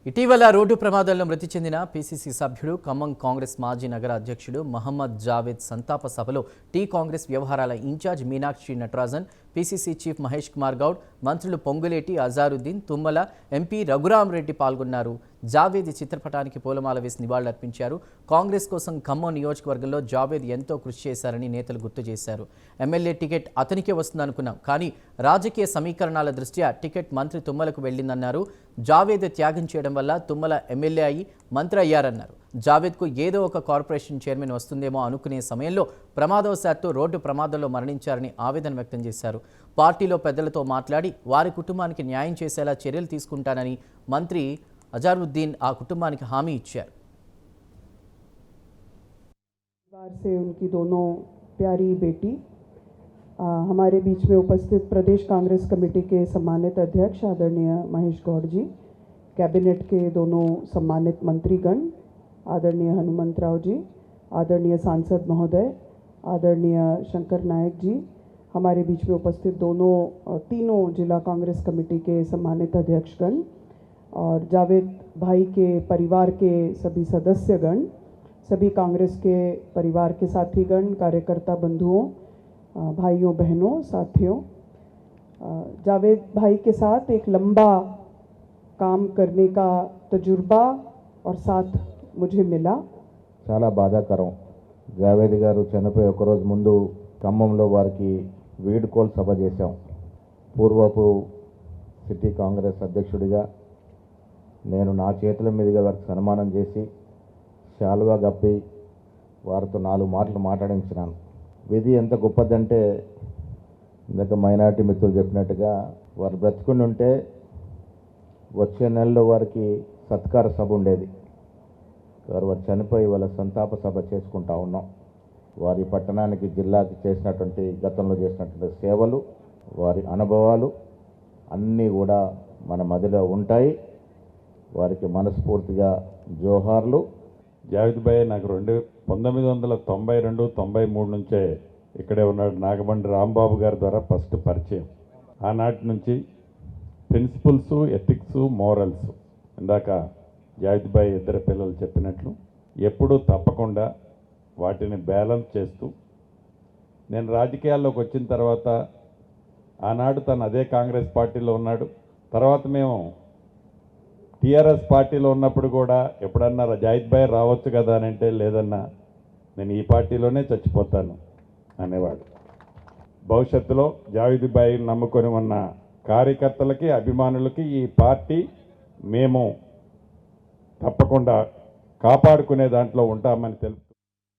ఇటీవల రోడ్డు ప్రమాదంలో మృతి చెందిన పీసీసీ సభ్యుడు ఖమ్మం కాంగ్రెస్ మాజీ నగర అధ్యక్షుడు మహమ్మద్ జావేద్ సంతాప సభలో టీ కాంగ్రెస్ వ్యవహారాల in charge Meenakshi Natarajan, PCC chief Mahesh Kumar Goud, మంత్రులు పొంగులేటి అజారుద్దీన్, తుమ్మల, ఎంపీ రఘురామరెడ్డి పాల్గొన్నారు. జావేద్ చిత్రపటానికి పూలమాల వేసి నివాళులర్పించారు. కాంగ్రెస్ కోసం ఖమ్మం నియోజకవర్గంలో జావేద్ ఎంతో కృషి చేశారని నేతలు గుర్తు చేశారు. ఎమ్మెల్యే టికెట్ అతనికే వస్తుందనుకున్నాం, కానీ రాజకీయ సమీకరణాల దృష్ట్యా టికెట్ మంత్రి తుమ్మలకు వెళ్లిందన్నారు. జావేద్ త్యాగం చేయడం వల్ల తుమ్మల ఎమ్మెల్యే అయి మంత్రి అయ్యారన్నారు. జావేద్కు ఏదో ఒక కార్పొరేషన్ చైర్మన్ వస్తుందేమో అనుకునే సమయంలో ప్రమాదవశాత్తు రోడ్డు ప్రమాదంలో మరణించారని ఆవేదన వ్యక్తం చేశారు. పార్టీలో పెద్దలతో మాట్లాడి వారి కుటుంబానికి న్యాయం చేసేలా చర్యలు తీసుకుంటానని మంత్రి అజారుద్దీన్ ఆ కుటుంబానికి హామీ ఇచ్చారు. से उनकी दोनों प्यारी बेटी हमारे बीच में उपस्थित प्रदेश कांग्रेस कमेटी के सम्मानित अध्यक्ष आदरणीय महेश गौड़ जी, कैबिनेट के दोनों सम्मानित मंत्रीगण आदरणीय हनुमंतराव जी, आदरणीय सांसद महोदय आदरणीय शंकर नायक जी, हमारे बीच में उपस्थित तीनों जिला कांग्रेस कमेटी के सम्मानित अध्यक्षगण और जावेद भाई के परिवार के सभी सदस्यगण, सभी कांग्रेस के परिवार के साथीगण, कार्यकर्ता बंधुओं, भाइयों बहनों, साथियों, जावेद भाई के साथ एक लंबा काम करने का तजुर्बा और साथ मुझे मिला. చాలా బాధాకరం. జావేద్ గారు చనిపోయి ఒకరోజు ముందు ఖమ్మంలో వారికి వీడ్కోలు సభ చేశాం. పూర్వపు సిటీ కాంగ్రెస్ అధ్యక్షుడిగా నేను నా చేతుల మీదుగా వారికి సన్మానం చేసి శాలువా గప్పి వారితో 4 మాటలు మాట్లాడించినాను. విధి ఎంత గొప్పదంటే ఇందాక మైనారిటీ మిత్రులు చెప్పినట్టుగా వారు బ్రతుకుని ఉంటే వచ్చే నెలలో వారికి సత్కార సభ ఉండేది. వారు చనిపోయి వాళ్ళ సంతాప సభ చేసుకుంటా ఉన్నాం. వారి పట్టణానికి, జిల్లాకి చేసినటువంటి, గతంలో చేసినటువంటి సేవలు, వారి అనుభవాలు అన్నీ కూడా మన మదిలో ఉంటాయి. వారికి మనస్ఫూర్తిగా జోహార్లు. జావేద్ భాయ్ నాకు 1992-93 నుంచే ఇక్కడే ఉన్నాడు. నాగబండి రాంబాబు గారి ద్వారా ఫస్ట్ పరిచయం. ఆనాటి నుంచి ప్రిన్సిపల్స్, ఎథిక్స్, మోరల్స్, ఇందాక జావేద్ భాయ్ ఇద్దరు పిల్లలు చెప్పినట్లు ఎప్పుడూ తప్పకుండా వాటిని బ్యాలెన్స్ చేస్తూ, నేను రాజకీయాల్లోకి వచ్చిన తర్వాత ఆనాడు తను అదే కాంగ్రెస్ పార్టీలో ఉన్నాడు. తర్వాత మేము టీఆర్ఎస్ పార్టీలో ఉన్నప్పుడు కూడా ఎప్పుడన్నా జావేద్ భాయ్ రావచ్చు కదా అని అంటే, లేదన్నా నేను ఈ పార్టీలోనే చచ్చిపోతాను అనేవాడు. భవిష్యత్తులో జావేద్ భాయ్ నమ్ముకొని ఉన్న కార్యకర్తలకి, అభిమానులకి ఈ పార్టీ మేము తప్పకుండా కాపాడుకునే దాంట్లో ఉంటామని తెలుపు.